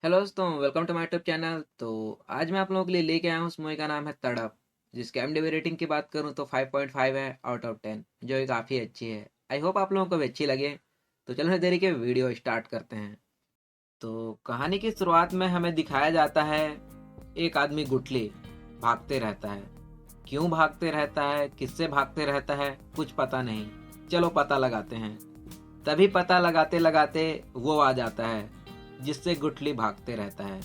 Hello दोस्तों, welcome to my YouTube channel. तो आज मैं आप लोगों के लिए लेके आया हूँ उस मूवी का नाम है तड़प, जिसके IMDb रेटिंग की बात करूँ तो 5.5 है आउट ऑफ 10, जो कि काफ़ी अच्छी है। आई होप आप लोगों को भी अच्छी लगे। तो चलो देरी के वीडियो स्टार्ट करते हैं। तो कहानी की शुरुआत में हमें दिखाया जाता है एक आदमी गुटली भागते रहता है। क्यों भागते रहता है, किससे भागते रहता है, कुछ पता नहीं। चलो पता लगाते हैं। तभी पता लगाते लगाते वो आ जाता है जिससे गुटली भागते रहता है।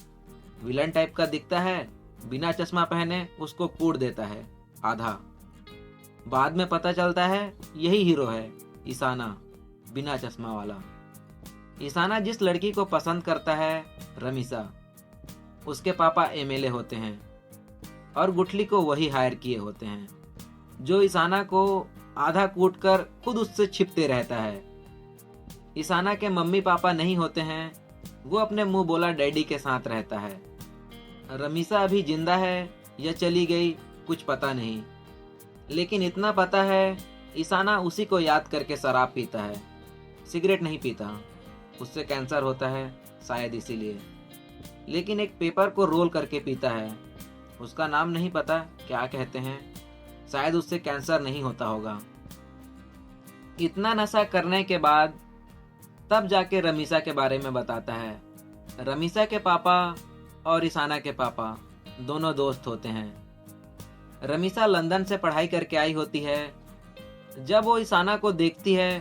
विलन टाइप का दिखता है, बिना चश्मा पहने उसको कूट देता है आधा। बाद में पता चलता है यही हीरो है, ईसाना, बिना चश्मा वाला। ईसाना जिस लड़की को पसंद करता है, रमीसा, उसके पापा MLA होते हैं और गुटली को वही हायर किए होते हैं, जो ईसाना को आधा कूट कर खुद उससे छिपते रहता है। ईसाना के मम्मी पापा नहीं होते हैं, वो अपने मुंह बोला डैडी के साथ रहता है। रमीसा अभी जिंदा है या चली गई, कुछ पता नहीं। लेकिन इतना पता है ईसाना उसी को याद करके शराब पीता है, सिगरेट नहीं पीता। उससे कैंसर होता है शायद इसीलिए। लेकिन एक पेपर को रोल करके पीता है, उसका नाम नहीं पता क्या कहते हैं। शायद उससे कैंसर नहीं होता होगा। इतना नशा करने के बाद तब जाके रमीसा के बारे में बताता है। रमीसा के पापा और ईसाना के पापा दोनों दोस्त होते हैं। रमीसा लंदन से पढ़ाई करके आई होती है। जब वो ईसाना को देखती है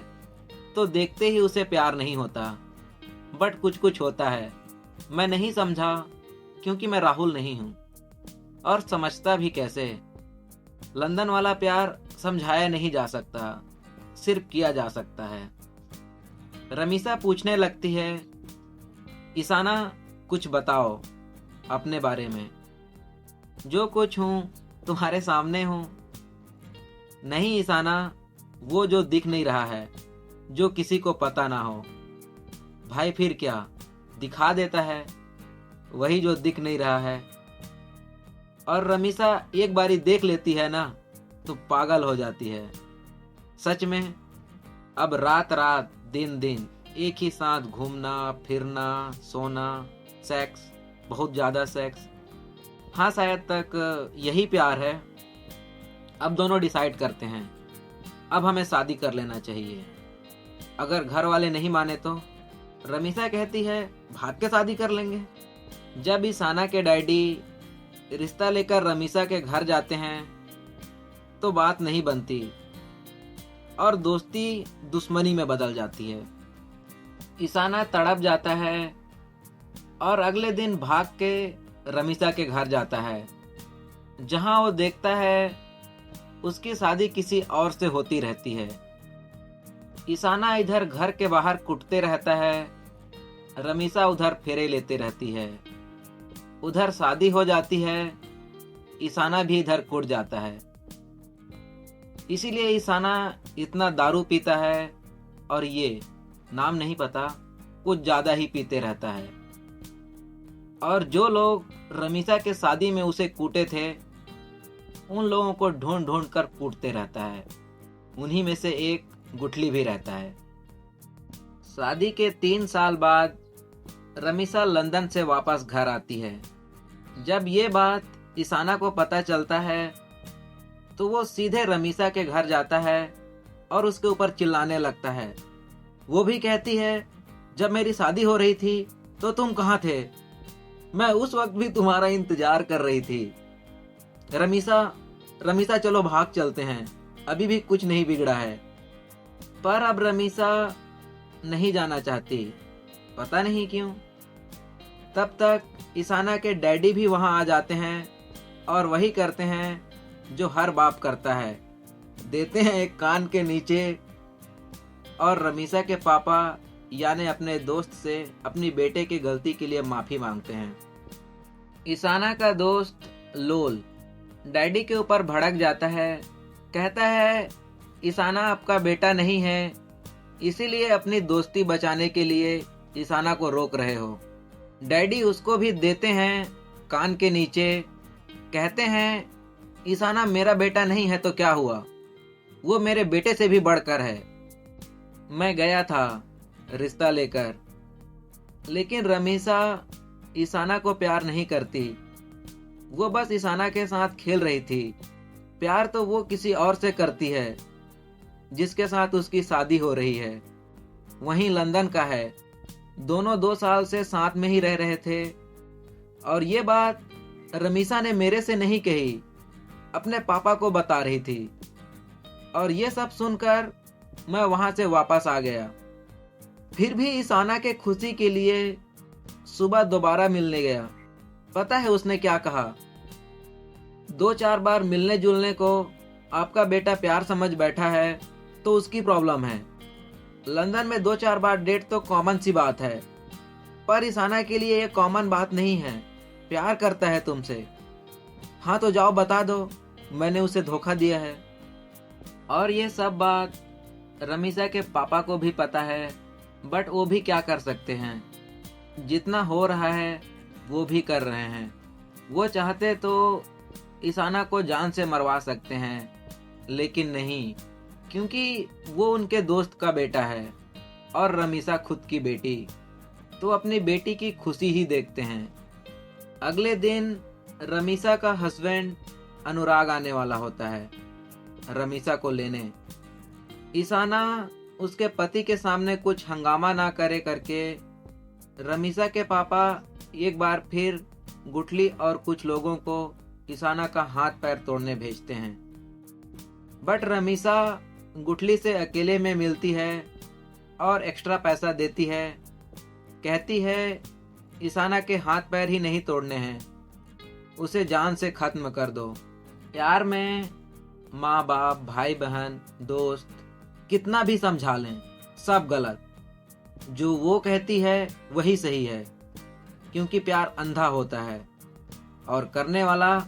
तो देखते ही उसे प्यार नहीं होता, बट कुछ कुछ होता है। मैं नहीं समझा क्योंकि मैं राहुल नहीं हूं, और समझता भी कैसे। लंदन वाला प्यार समझाया नहीं जा सकता, सिर्फ किया जा सकता है। रमीसा पूछने लगती है, ईसाना कुछ बताओ अपने बारे में। जो कुछ हूं तुम्हारे सामने हूं। नहीं ईसाना, वो जो दिख नहीं रहा है, जो किसी को पता ना हो। भाई फिर क्या दिखा देता है, वही जो दिख नहीं रहा है। और रमीसा एक बारी देख लेती है ना तो पागल हो जाती है। सच में अब रात रात दिन दिन एक ही साथ घूमना फिरना, सोना, सेक्स, बहुत ज्यादा सेक्स। हाँ शायद तक यही प्यार है। अब दोनों डिसाइड करते हैं, अब हमें शादी कर लेना चाहिए। अगर घर वाले नहीं माने तो रमीसा कहती है भाग के शादी कर लेंगे। जब ईसाना के डैडी रिश्ता लेकर रमीसा के घर जाते हैं तो बात नहीं बनती और दोस्ती दुश्मनी में बदल जाती है। ईसाना तड़प जाता है और अगले दिन भाग के रमीसा के घर जाता है, जहां वो देखता है उसकी शादी किसी और से होती रहती है। ईसाना इधर घर के बाहर कुटते रहता है, रमीसा उधर फेरे लेते रहती है। उधर शादी हो जाती है, ईसाना भी इधर कुट जाता है। इसीलिए ईसाना इतना दारू पीता है और ये नाम नहीं पता कुछ ज्यादा ही पीते रहता है। और जो लोग रमीसा के शादी में उसे कूटे थे, उन लोगों को ढूंढ ढूंढ कर कूटते रहता है। उन्हीं में से एक गुठली भी रहता है। शादी के 3 साल बाद रमीसा लंदन से वापस घर आती है। जब ये बात ईसाना को पता चलता है तो वो सीधे रमीसा के घर जाता है और उसके ऊपर चिल्लाने लगता है। वो भी कहती है, जब मेरी शादी हो रही थी तो तुम कहाँ थे? मैं उस वक्त भी तुम्हारा इंतजार कर रही थी। रमीसा रमीसा चलो भाग चलते हैं, अभी भी कुछ नहीं बिगड़ा है। पर अब रमीसा नहीं जाना चाहती, पता नहीं क्यों। तब तक ईसाना के डैडी भी वहां आ जाते हैं और वही करते हैं जो हर बाप करता है, देते हैं एक कान के नीचे। और रमीसा के पापा यानी अपने दोस्त से अपनी बेटे की गलती के लिए माफी मांगते हैं। ईसाना का दोस्त लोल डैडी के ऊपर भड़क जाता है, कहता है ईसाना आपका बेटा नहीं है, इसीलिए अपनी दोस्ती बचाने के लिए ईसाना को रोक रहे हो। डैडी उसको भी देते हैं कान के नीचे, कहते हैं ईसाना मेरा बेटा नहीं है तो क्या हुआ, वो मेरे बेटे से भी बढ़कर है। मैं गया था रिश्ता लेकर, लेकिन रमीसा ईसाना को प्यार नहीं करती। वो बस ईसाना के साथ खेल रही थी। प्यार तो वो किसी और से करती है जिसके साथ उसकी शादी हो रही है, वहीं लंदन का है। दोनों 2 साल से साथ में ही रह रहे थे। और ये बात रमीसा ने मेरे से नहीं कही, अपने पापा को बता रही थी। और ये सब सुनकर मैं वहां से वापस आ गया। फिर भी ईसाना के खुशी के लिए सुबह दोबारा मिलने गया। पता है उसने क्या कहा? 2-4 बार मिलने जुलने को आपका बेटा प्यार समझ बैठा है तो उसकी प्रॉब्लम है। लंदन में 2-4 बार डेट तो कॉमन सी बात है, पर ईसाना के लिए ये कॉमन बात नहीं है। प्यार करता है तुमसे। हाँ तो जाओ बता दो, मैंने उसे धोखा दिया है। और ये सब बात रमीसा के पापा को भी पता है, बट वो भी क्या कर सकते हैं। जितना हो रहा है वो भी कर रहे हैं। वो चाहते तो ईसाना को जान से मरवा सकते हैं, लेकिन नहीं, क्योंकि वो उनके दोस्त का बेटा है और रमीसा खुद की बेटी, तो अपनी बेटी की खुशी ही देखते हैं। अगले दिन रमीसा का हस्बैंड अनुराग आने वाला होता है रमीसा को लेने। ईसाना उसके पति के सामने कुछ हंगामा ना करे करके रमीसा के पापा एक बार फिर गुठली और कुछ लोगों को ईसाना का हाथ पैर तोड़ने भेजते हैं। बट रमीसा गुठली से अकेले में मिलती है और एक्स्ट्रा पैसा देती है। कहती है ईसाना के हाथ पैर ही नहीं तोड़ने हैं, उसे जान से खत्म कर दो। प्यार में माँ बाप, भाई बहन, दोस्त कितना भी समझा लें, सब गलत। जो वो कहती है वही सही है, क्योंकि प्यार अंधा होता है और करने वाला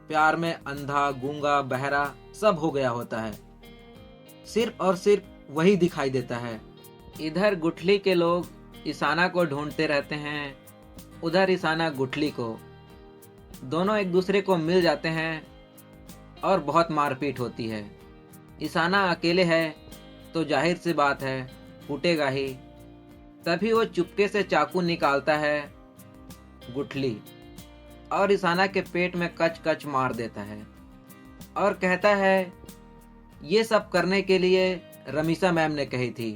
प्यार में अंधा, गूंगा, बहरा सब हो गया होता है। सिर्फ और सिर्फ वही दिखाई देता है। इधर गुठली के लोग ईसाना को ढूंढते रहते हैं, उधर ईसाना गुठली को। दोनों एक दूसरे को मिल जाते हैं और बहुत मारपीट होती है। ईसाना अकेले है तो जाहिर सी बात है कूटेगा ही। तभी वो चुपके से चाकू निकालता है गुठली और ईसाना के पेट में कच कच मार देता है और कहता है ये सब करने के लिए रमीसा मैम ने कही थी।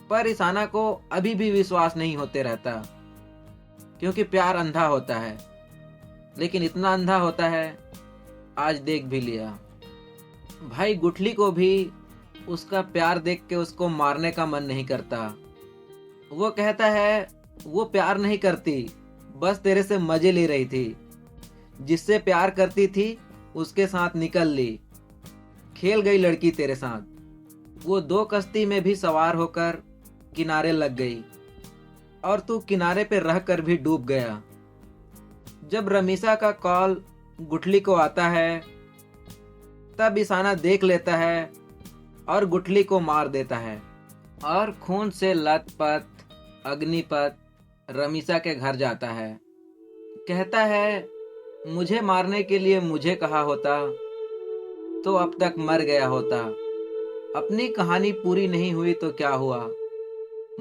पर ईसाना को अभी भी विश्वास नहीं होते रहता, क्योंकि प्यार अंधा होता है। लेकिन इतना अंधा होता है आज देख भी लिया। भाई गुठली को भी उसका प्यार देख के उसको मारने का मन नहीं करता। वो कहता है वो प्यार नहीं करती, बस तेरे से मजे ले रही थी। जिससे प्यार करती थी उसके साथ निकल ली, खेल गई लड़की तेरे साथ। वो 2 कश्ती में भी सवार होकर किनारे लग गई और तू किनारे पे रहकर भी डूब गया। जब रमीसा का कॉल गुठली को आता है तब ईसाना देख लेता है और गुठली को मार देता है और खून से लथपथ अग्निपथ रमीसा के घर जाता है। कहता है मुझे मारने के लिए मुझे कहा होता तो अब तक मर गया होता। अपनी कहानी पूरी नहीं हुई तो क्या हुआ,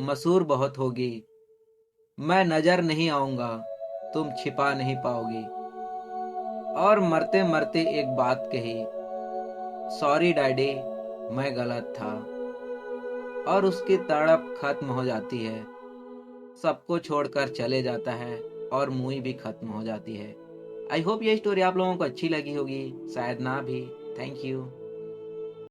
मशहूर बहुत होगी। मैं नजर नहीं आऊंगा, तुम छिपा नहीं पाओगी। और मरते मरते एक बात कही, सॉरी डैडी, मैं गलत था। और उसकी तड़प खत्म हो जाती है, सबको छोड़कर चले जाता है और मूवी भी खत्म हो जाती है। आई होप ये स्टोरी आप लोगों को अच्छी लगी होगी, शायद ना भी। Thank you.